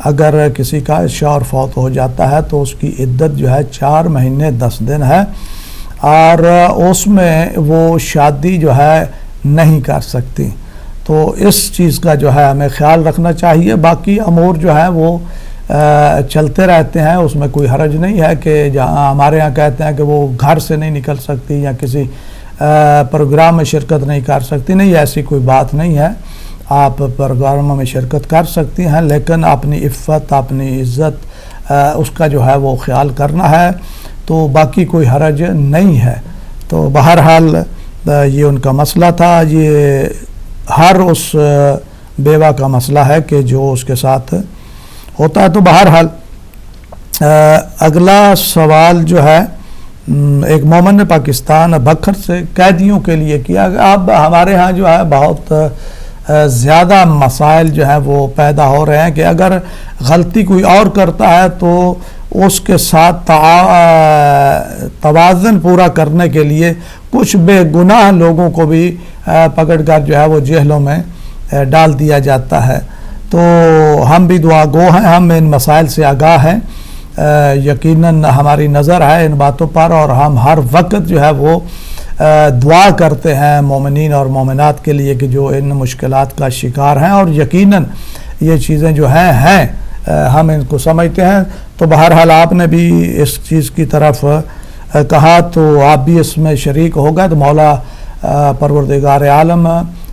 اگر کسی کا شوہر فوت ہو جاتا ہے تو اس کی عدت جو ہے 4 مہینے 10 دن ہے, اور اس میں وہ شادی جو ہے نہیں کر سکتی. تو اس چیز کا جو ہے ہمیں خیال رکھنا چاہیے. باقی امور جو ہے وہ چلتے رہتے ہیں, اس میں کوئی حرج نہیں ہے کہ جہاں ہمارے ہاں کہتے ہیں کہ وہ گھر سے نہیں نکل سکتی یا کسی پروگرام میں شرکت نہیں کر سکتی. نہیں, ایسی کوئی بات نہیں ہے, آپ پروگراموں میں شرکت کر سکتی ہیں, لیکن اپنی عفت, اپنی عزت, اس کا جو ہے وہ خیال کرنا ہے. تو باقی کوئی حرج نہیں ہے. تو بہرحال یہ ان کا مسئلہ تھا. یہ ہر اس بیوہ کا مسئلہ ہے کہ جو اس کے ساتھ ہوتا ہے. تو بہرحال اگلا سوال جو ہے ایک مومن نے پاکستان بکھر سے قیدیوں کے لیے کیا. اب ہمارے ہاں جو ہے بہت زیادہ مسائل جو ہے وہ پیدا ہو رہے ہیں کہ اگر غلطی کوئی اور کرتا ہے تو اس کے ساتھ توازن پورا کرنے کے لیے کچھ بے گناہ لوگوں کو بھی پکڑ کر جو ہے وہ جیلوں میں ڈال دیا جاتا ہے. تو ہم بھی دعا گو ہیں, ہم ان مسائل سے آگاہ ہیں, یقیناً ہماری نظر ہے ان باتوں پر, اور ہم ہر وقت جو ہے وہ دعا کرتے ہیں مومنین اور مومنات کے لیے کہ جو ان مشکلات کا شکار ہیں. اور یقیناً یہ چیزیں جو ہیں ہم ان کو سمجھتے ہیں. تو بہرحال آپ نے بھی اس چیز کی طرف کہا تو آپ بھی اس میں شریک ہو گئے. تو مولا پروردگار عالم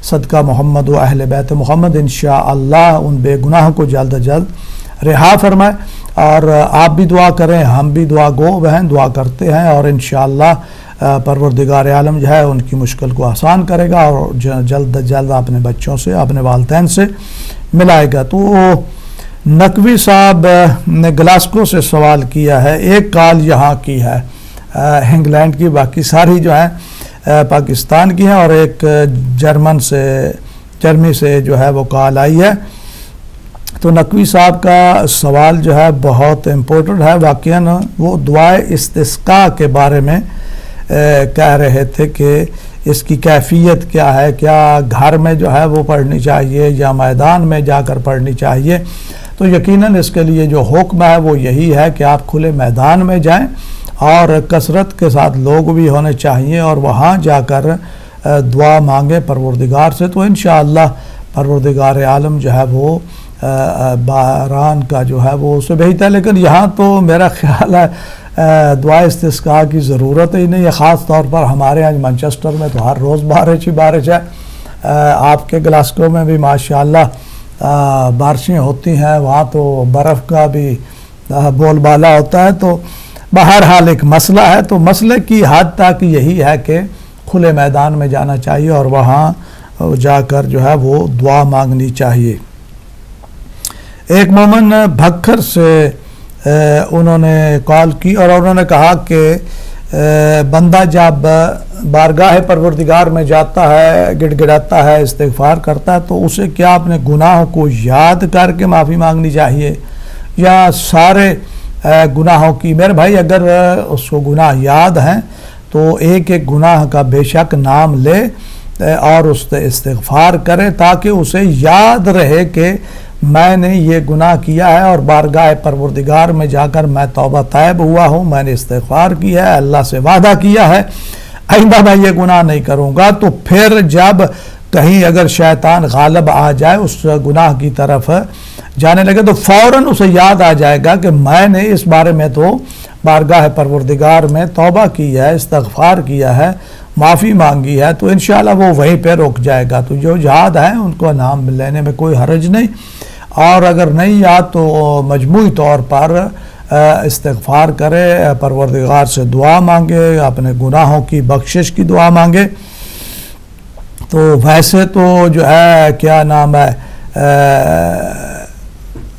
صدقہ محمد و اہل بیت محمد انشاءاللہ ان بے گناہوں کو جلد از جلد رہا فرمائے. اور آپ بھی دعا کریں, ہم بھی دعا گو بہن دعا کرتے ہیں, اور انشاءاللہ پروردگار عالم جو ہے ان کی مشکل کو آسان کرے گا اور جلد از جلد اپنے بچوں سے اپنے والدین سے ملائے گا. تو نقوی صاحب نے گلاسکو سے سوال کیا ہے, ایک کال یہاں کی ہے انگلینڈ کی, باقی ساری جو ہیں پاکستان کی ہیں, اور ایک جرمنی سے جو ہے وہ کال آئی ہے. تو نقوی صاحب کا سوال جو ہے بہت امپورٹنٹ ہے. واقعاً وہ دعائے استسقاء کے بارے میں کہہ رہے تھے کہ اس کی کیفیت کیا ہے, کیا گھر میں جو ہے وہ پڑھنی چاہیے یا میدان میں جا کر پڑھنی چاہیے. تو یقیناً اس کے لیے جو حکم ہے وہ یہی ہے کہ آپ کھلے میدان میں جائیں اور کثرت کے ساتھ لوگ بھی ہونے چاہیے, اور وہاں جا کر دعا مانگیں پروردگار سے. تو انشاءاللہ پروردگار عالم جو ہے وہ باران کا جو ہے وہ اسے بھیجتا ہے. لیکن یہاں تو میرا خیال ہے دعا استسقاء کی ضرورت ہی نہیں ہے, خاص طور پر ہمارے یہاں مانچسٹر میں تو ہر روز بارش ہی بارش ہے. آپ کے گلاسکو میں بھی ماشاءاللہ بارشیں ہوتی ہیں, وہاں تو برف کا بھی بول بالا ہوتا ہے. تو بہرحال ایک مسئلہ ہے. تو مسئلے کی حد تک یہی ہے کہ کھلے میدان میں جانا چاہیے اور وہاں جا کر جو ہے وہ دعا مانگنی چاہیے. ایک مومن بھکر سے انہوں نے کال کی اور انہوں نے کہا کہ بندہ جب بارگاہ پروردگار میں جاتا ہے, گڑ گڑاتا ہے, استغفار کرتا ہے, تو اسے کیا اپنے گناہوں کو یاد کر کے معافی مانگنی چاہیے یا سارے گناہوں کی؟ میرے بھائی اگر اس کو گناہ یاد ہیں تو ایک ایک گناہ کا بے شک نام لے اور اس سے استغفار کرے تاکہ اسے یاد رہے کہ میں نے یہ گناہ کیا ہے اور بارگاہ پروردگار میں جا کر میں توبہ طیب ہوا ہوں, میں نے استغفار کیا ہے, اللہ سے وعدہ کیا ہے آئندہ میں یہ گناہ نہیں کروں گا. تو پھر جب کہیں اگر شیطان غالب آ جائے اس گناہ کی طرف جانے لگے تو فوراً اسے یاد آ جائے گا کہ میں نے اس بارے میں تو بارگاہ پروردگار میں توبہ کی ہے, استغفار کیا ہے, معافی مانگی ہے. تو انشاءاللہ وہ وہیں پہ رک جائے گا. تو جو یاد ہیں ان کو نام لینے میں کوئی حرج نہیں, اور اگر نہیں یاد تو مجموعی طور پر استغفار کرے, پروردگار سے دعا مانگے, اپنے گناہوں کی بخشش کی دعا مانگے. تو ویسے تو جو ہے کیا نام ہے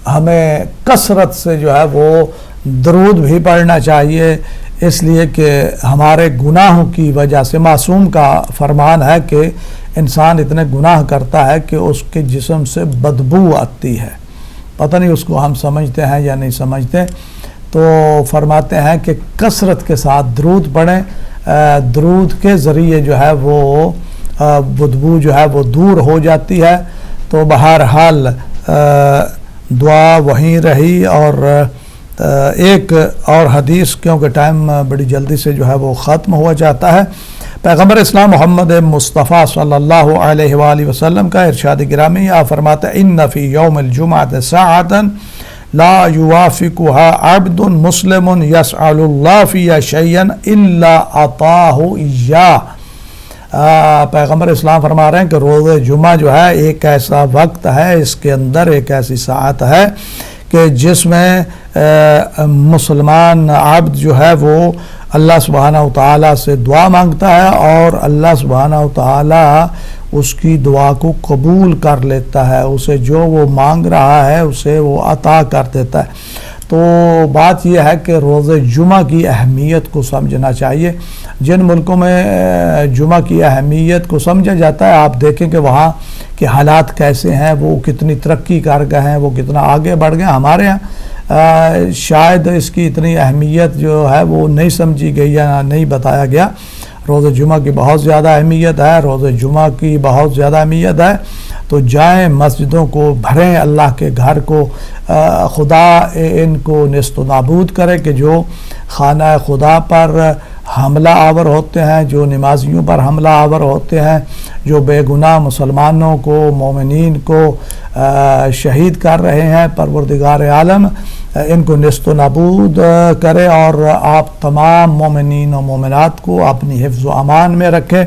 ہمیں کثرت سے جو ہے وہ درود بھی پڑھنا چاہیے, اس لیے کہ ہمارے گناہوں کی وجہ سے معصوم کا فرمان ہے کہ انسان اتنے گناہ کرتا ہے کہ اس کے جسم سے بدبو آتی ہے. پتہ نہیں اس کو ہم سمجھتے ہیں یا نہیں سمجھتے. تو فرماتے ہیں کہ کثرت کے ساتھ درود پڑھیں, درود کے ذریعے جو ہے وہ بدبو جو ہے وہ دور ہو جاتی ہے. تو بہرحال دعا وہیں رہی. اور ایک اور حدیث, کیونکہ ٹائم بڑی جلدی سے جو ہے وہ ختم ہو جاتا ہے, پیغمبر اسلام محمد مصطفیٰ صلی اللہ علیہ وآلہ وسلم کا ارشاد گرامی آپ فرماتے ہیں ان فی یوم الجمعۃ ساعۃ لا یوافقها عبد مسلم یسأل اللہ فی شیئا الا اعطاہ ایاہ. پیغمبر اسلام فرما رہے ہیں کہ روز جمعہ جو ہے ایک ایسا وقت ہے, اس کے اندر ایک ایسی ساعت ہے کہ جس میں مسلمان عبد جو ہے وہ اللہ سبحانہ وتعالیٰ سے دعا مانگتا ہے اور اللہ سبحانہ وتعالیٰ اس کی دعا کو قبول کر لیتا ہے, اسے جو وہ مانگ رہا ہے اسے وہ عطا کر دیتا ہے. تو بات یہ ہے کہ روز جمعہ کی اہمیت کو سمجھنا چاہیے. جن ملکوں میں جمعہ کی اہمیت کو سمجھا جاتا ہے آپ دیکھیں کہ وہاں کے حالات کیسے ہیں, وہ کتنی ترقی کر گئے ہیں, وہ کتنا آگے بڑھ گئے. ہمارے یہاں شاید اس کی اتنی اہمیت جو ہے وہ نہیں سمجھی گئی یا نہیں بتایا گیا. روز جمعہ کی بہت زیادہ اہمیت ہے, روز جمعہ کی بہت زیادہ اہمیت ہے. تو جائیں مسجدوں کو بھریں, اللہ کے گھر کو, خدا ان کو نیست و نابود کرے کہ جو خانہ خدا پر حملہ آور ہوتے ہیں, جو نمازیوں پر حملہ آور ہوتے ہیں, جو بے گناہ مسلمانوں کو, مومنین کو شہید کر رہے ہیں، پروردگار عالم ان کو نیست و نابود کرے اور آپ تمام مومنین و مومنات کو اپنی حفظ و امان میں رکھے،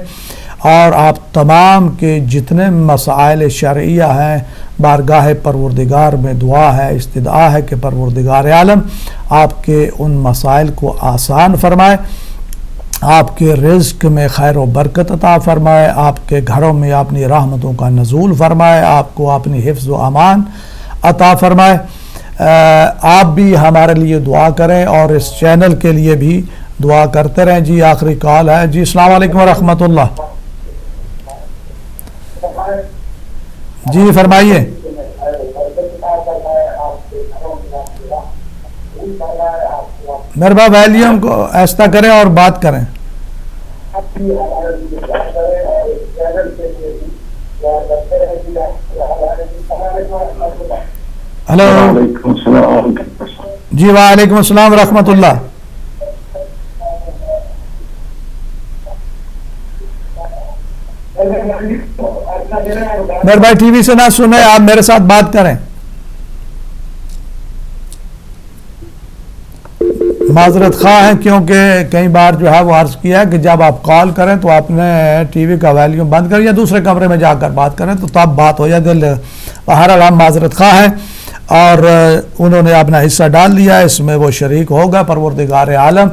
اور آپ تمام کے جتنے مسائل شرعیہ ہیں بارگاہ پروردگار میں دعا ہے، استدعا ہے کہ پروردگار عالم آپ کے ان مسائل کو آسان فرمائے، آپ کے رزق میں خیر و برکت عطا فرمائے، آپ کے گھروں میں اپنی رحمتوں کا نزول فرمائے، آپ کو اپنی حفظ و امان عطا فرمائے۔ آپ بھی ہمارے لیے دعا کریں اور اس چینل کے لیے بھی دعا کرتے رہیں۔ جی آخری کال ہے۔ جی السلام علیکم ورحمۃ اللہ۔ جی فرمائیے۔ مربا ویلیوم کو ایسا کریں اور بات کریں۔ ہلو جی وعلیکم السلام ورحمۃ اللہ۔ میرے بھائی ٹی وی سے نہ سنیں، آپ میرے ساتھ بات کریں۔ معذرت خواہ ہیں کیونکہ کئی بار جو ہے وہ عرض کیا ہے کہ جب آپ کال کریں تو آپ نے ٹی وی کا ویلیوم بند کریں یا دوسرے کمرے میں جا کر بات کریں تو تب بات ہو جائے۔ بہرحال ہم معذرت خواہ ہیں اور انہوں نے اپنا حصہ ڈال لیا، اس میں وہ شریک ہوگا۔ پروردگار عالم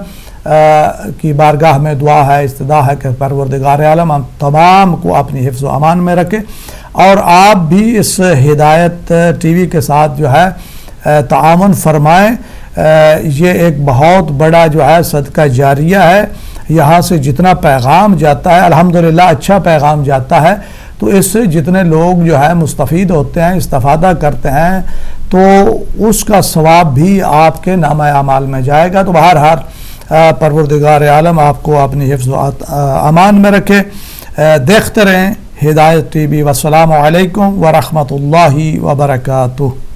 کی بارگاہ میں دعا ہے، استدعا ہے کہ پروردگار عالم ہم تمام کو اپنی حفظ و امان میں رکھے، اور آپ بھی اس ہدایت ٹی وی کے ساتھ جو ہے تعاون فرمائیں۔ یہ ایک بہت بڑا جو ہے صدقہ جاریہ ہے، یہاں سے جتنا پیغام جاتا ہے الحمدللہ اچھا پیغام جاتا ہے، تو اس سے جتنے لوگ جو ہے مستفید ہوتے ہیں، استفادہ کرتے ہیں، تو اس کا ثواب بھی آپ کے نامہ اعمال میں جائے گا۔ تو بہرحال پروردگار عالم آپ کو اپنی حفظ و امان میں رکھے۔ دیکھتے رہیں ہدایت ٹی وی۔ والسلام علیکم ورحمۃ اللہ وبرکاتہ۔